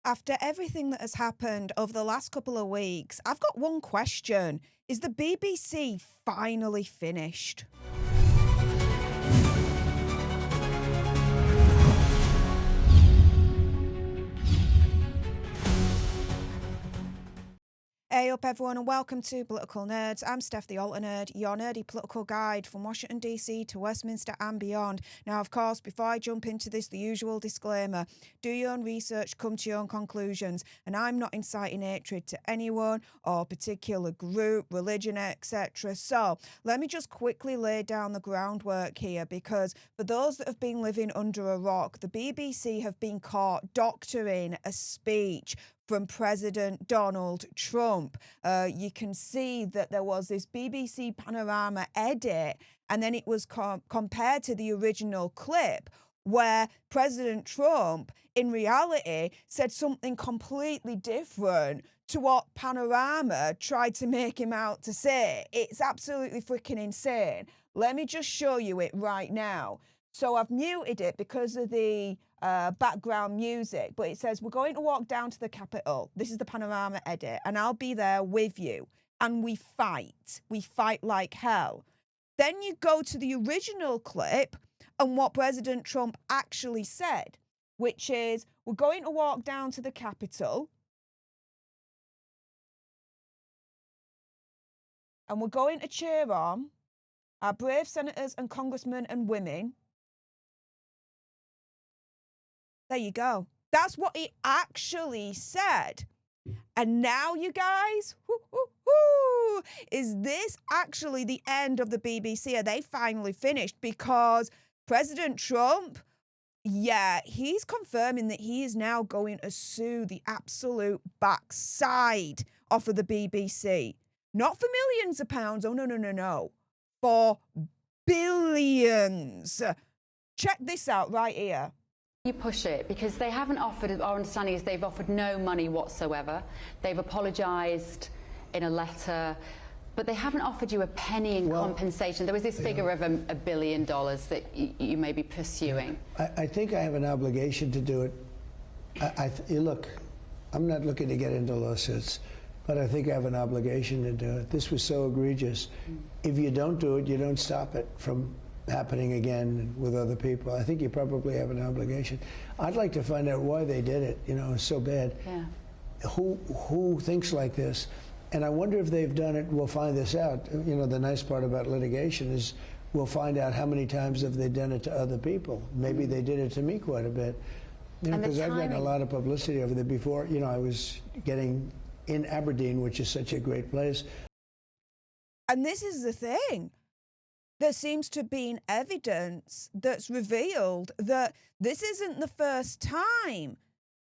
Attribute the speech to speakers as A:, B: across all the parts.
A: After everything that has happened over the last couple of weeks, I've got one question. Is the BBC finally finished? Hey up everyone and welcome to Political Nerds. I'm Steph the Alter Nerd, your nerdy political guide from Washington DC to Westminster and beyond. Now of course, before I jump into this, the usual disclaimer: do your own research, come to your own conclusions, and I'm not inciting hatred to anyone or particular group, religion, etc. So let me just quickly lay down the groundwork here, because for those that have been living under a rock, the BBC have been caught doctoring a speech from President Donald Trump. You can see that there was this BBC Panorama edit, and then it was compared to the original clip where President Trump, in reality, said something completely different to what Panorama tried to make him out to say. It's absolutely freaking insane. Let me just show you it right now. So I've muted it because of the background music, but it says, we're going to walk down to the Capitol. This is the Panorama edit, and I'll be there with you. And we fight. We fight like hell. Then you go to the original clip and what President Trump actually said, which is, we're going to walk down to the Capitol and we're going to cheer on our brave senators and congressmen and women. There you go. That's what he actually said. And now, you guys, is this actually the end of the BBC? Are they finally finished? Because President Trump, yeah, he's confirming that he is now going to sue the absolute backside off of the BBC. Not for millions of pounds. Oh, no. For billions. Check this out right here.
B: You push it, because they haven't offered, our understanding is they've offered no money whatsoever. They've apologised in a letter, but they haven't offered you a penny in compensation. There was this figure of $1 billion that you may be pursuing.
C: I think I have an obligation to do it. Look, I'm not looking to get into lawsuits, but I think I have an obligation to do it. This was so egregious. If you don't do it, you don't stop it from happening again with other people. I think you probably have an obligation. I'd like to find out why they did it. You know, it's so bad.
B: Yeah.
C: Who thinks like this? And I wonder if they've done it. We'll find this out. You know, the nice part about litigation is we'll find out how many times have they done it to other people. Maybe they did it to me quite a bit. You know, because I've gotten a lot of publicity over there before. You know, I was getting in Aberdeen, which is such a great place.
A: And this is the thing. There seems to be evidence that's revealed that this isn't the first time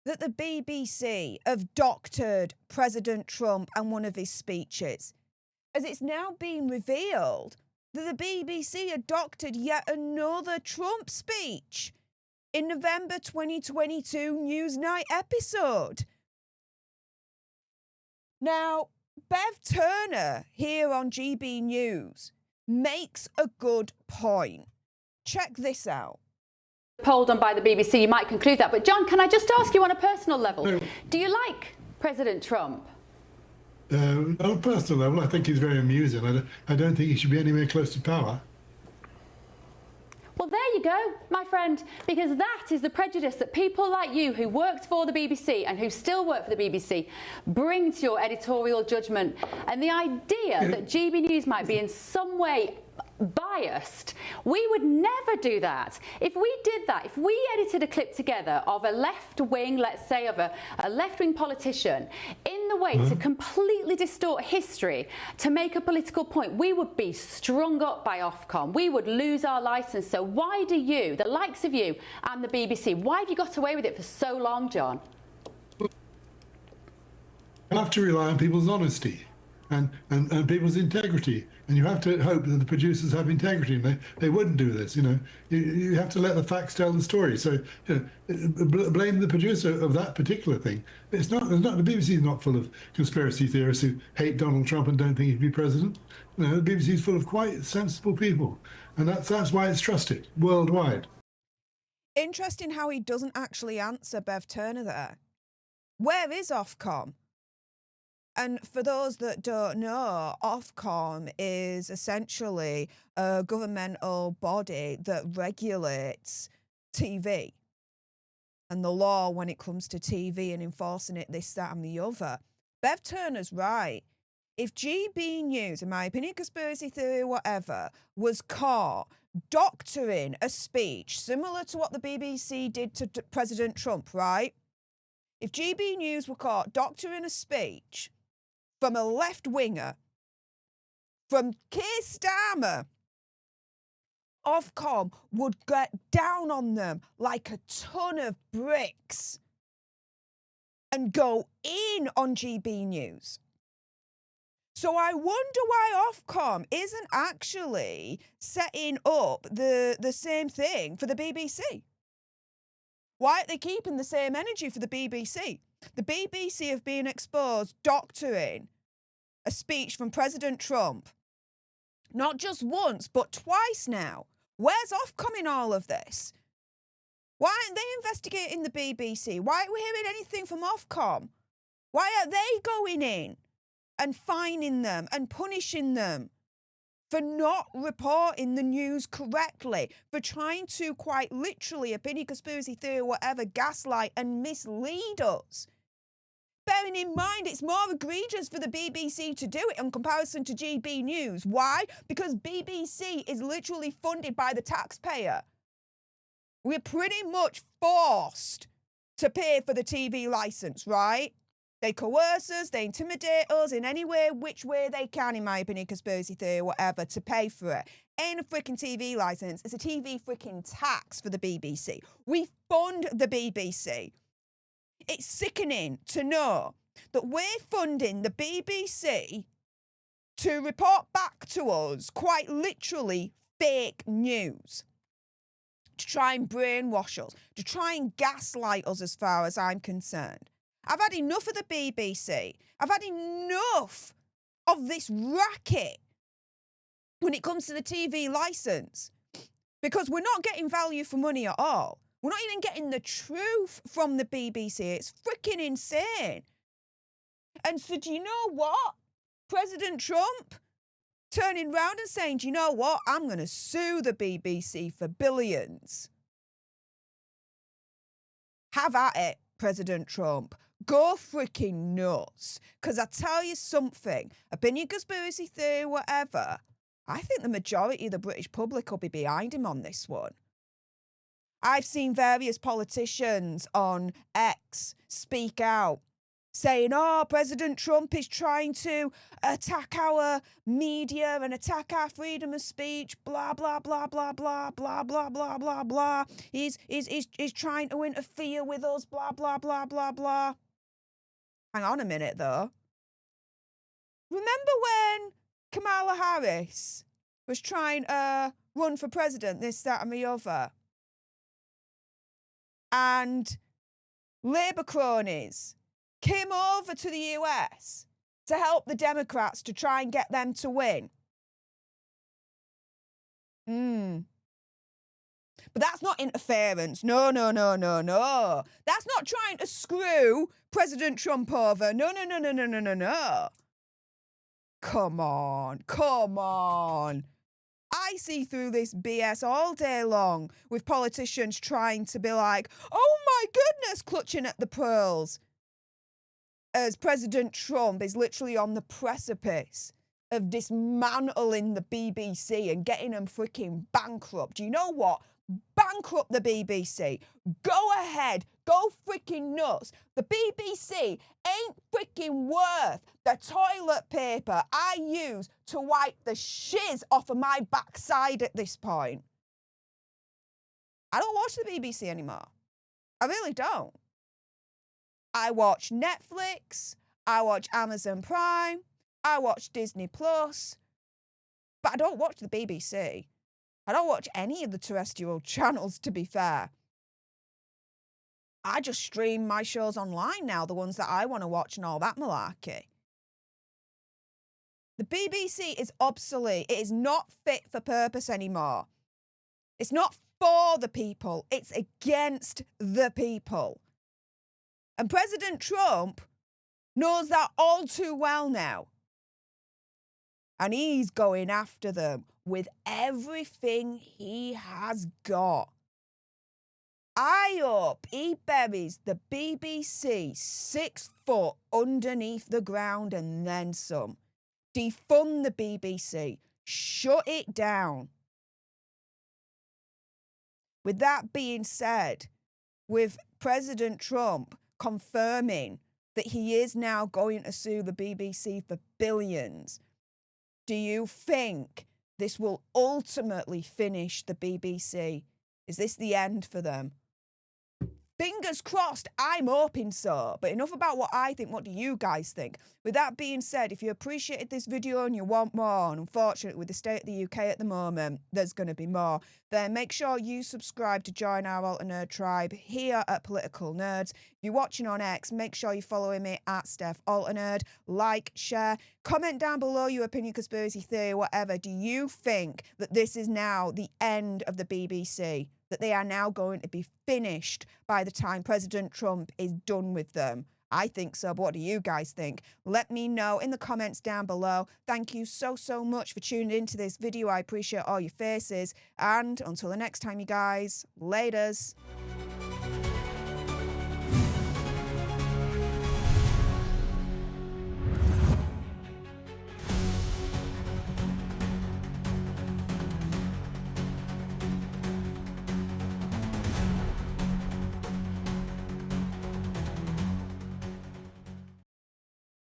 A: that the BBC have doctored President Trump and one of his speeches, as it's now been revealed that the BBC had doctored yet another Trump speech in November 2022 Newsnight episode. Now, Bev Turner here on GB News makes a good point. Check this out.
B: Poll done by the BBC, you might conclude that. But John, can I just ask you on a personal level, do you like President Trump?
D: On a personal level, I think he's very amusing. I don't think he should be anywhere close to power.
B: Well, there you go, my friend, because that is the prejudice that people like you who worked for the BBC and who still work for the BBC bring to your editorial judgment. And the idea that GB News might be in some way biased, we would never do that. If we did that, if we edited a clip together of a left-wing, let's say of a left-wing politician in the way to completely distort history to make a political point, we would be strung up by Ofcom. We would lose our licence. So why do you, the likes of you and the BBC, why have you got away with it for so long, John?
D: You have to rely on people's honesty and people's integrity, and you have to hope that the producers have integrity, and they wouldn't do this. You know, you have to let the facts tell the story. So, you know, blame the producer of that particular thing. It's not. The BBC is not full of conspiracy theorists who hate Donald Trump and don't think he'd be president. You know, the BBC is full of quite sensible people, and that's why it's trusted worldwide.
A: Interesting how he doesn't actually answer Bev Turner there. Where is Ofcom? And for those that don't know, Ofcom is essentially a governmental body that regulates TV and the law when it comes to TV and enforcing it, this, that and the other. Bev Turner's right. If GB News, in my opinion, conspiracy theory, whatever, was caught doctoring a speech similar to what the BBC did to President Trump, right? If GB News were caught doctoring a speech from a left-winger, from Keir Starmer, Ofcom would get down on them like a ton of bricks and go in on GB News. So I wonder why Ofcom isn't actually setting up the same thing for the BBC. Why aren't they keeping the same energy for the BBC? The BBC have been exposed doctoring a speech from President Trump, not just once, but twice now. Where's Ofcom in all of this? Why aren't they investigating the BBC? Why aren't we hearing anything from Ofcom? Why aren't they going in and fining them and punishing them for not reporting the news correctly, for trying to quite literally, opinion, conspiracy theory, whatever, gaslight and mislead us? Bearing in mind, it's more egregious for the BBC to do it in comparison to GB News. Why? Because BBC is literally funded by the taxpayer. We're pretty much forced to pay for the TV licence, right? They coerce us, they intimidate us in any way, which way they can, in my opinion, conspiracy theory, whatever, to pay for it. Ain't a freaking TV licence, it's a TV freaking tax for the BBC. We fund the BBC. It's sickening to know that we're funding the BBC to report back to us, quite literally, fake news. To try and brainwash us, to try and gaslight us as far as I'm concerned. I've had enough of the BBC. I've had enough of this racket when it comes to the TV licence. Because we're not getting value for money at all. We're not even getting the truth from the BBC. It's freaking insane. And so do you know what? President Trump turning round and saying, do you know what? I'm going to sue the BBC for billions. Have at it, President Trump. Go freaking nuts. Because I tell you something, opinion, conspiracy theory, whatever, I think the majority of the British public will be behind him on this one. I've seen various politicians on X speak out, saying, oh, President Trump is trying to attack our media and attack our freedom of speech, blah, blah, blah, blah, blah, blah, blah, blah, blah, blah. He's trying to interfere with us, blah, blah, blah, blah, blah. Hang on a minute, though. Remember when Kamala Harris was trying to run for president, this, that and the other? And Labour cronies came over to the US to help the Democrats to try and get them to win. But that's not interference. No, no, no, no, no. That's not trying to screw President Trump over. No, no, no, no, no, no, no, no. Come on, come on. I see through this BS all day long with politicians trying to be like, oh my goodness, clutching at the pearls. As President Trump is literally on the precipice of dismantling the BBC and getting them freaking bankrupt. You know what? Bankrupt the BBC. Go ahead. Go freaking nuts. The BBC ain't freaking worth the toilet paper I use to wipe the shiz off of my backside at this point. I don't watch the BBC anymore. I really don't. I watch Netflix. I watch Amazon Prime. I watch Disney Plus. But I don't watch the BBC. I don't watch any of the terrestrial channels, to be fair. I just stream my shows online now, the ones that I want to watch and all that malarkey. The BBC is obsolete. It is not fit for purpose anymore. It's not for the people. It's against the people. And President Trump knows that all too well now. And he's going after them with everything he has got. I hope he buries the BBC 6 foot underneath the ground and then some. Defund the BBC. Shut it down. With that being said, with President Trump confirming that he is now going to sue the BBC for billions, do you think this will ultimately finish the BBC? Is this the end for them? Fingers crossed, I'm hoping so. But enough about what I think. What do you guys think? With that being said, if you appreciated this video and you want more, and unfortunately with the state of the UK at the moment, there's going to be more, then make sure you subscribe to join our Alter Nerd tribe here at Political Nerds. If you're watching on X, make sure you're following me at Steph Alter Nerd. Like, share, comment down below your opinion, conspiracy theory, whatever. Do you think that this is now the end of the BBC? That they are now going to be finished by the time President Trump is done with them? I think so, but what do you guys think? Let me know in the comments down below. Thank you so much for tuning into this video. I appreciate all your faces. And until the next time, you guys, laters.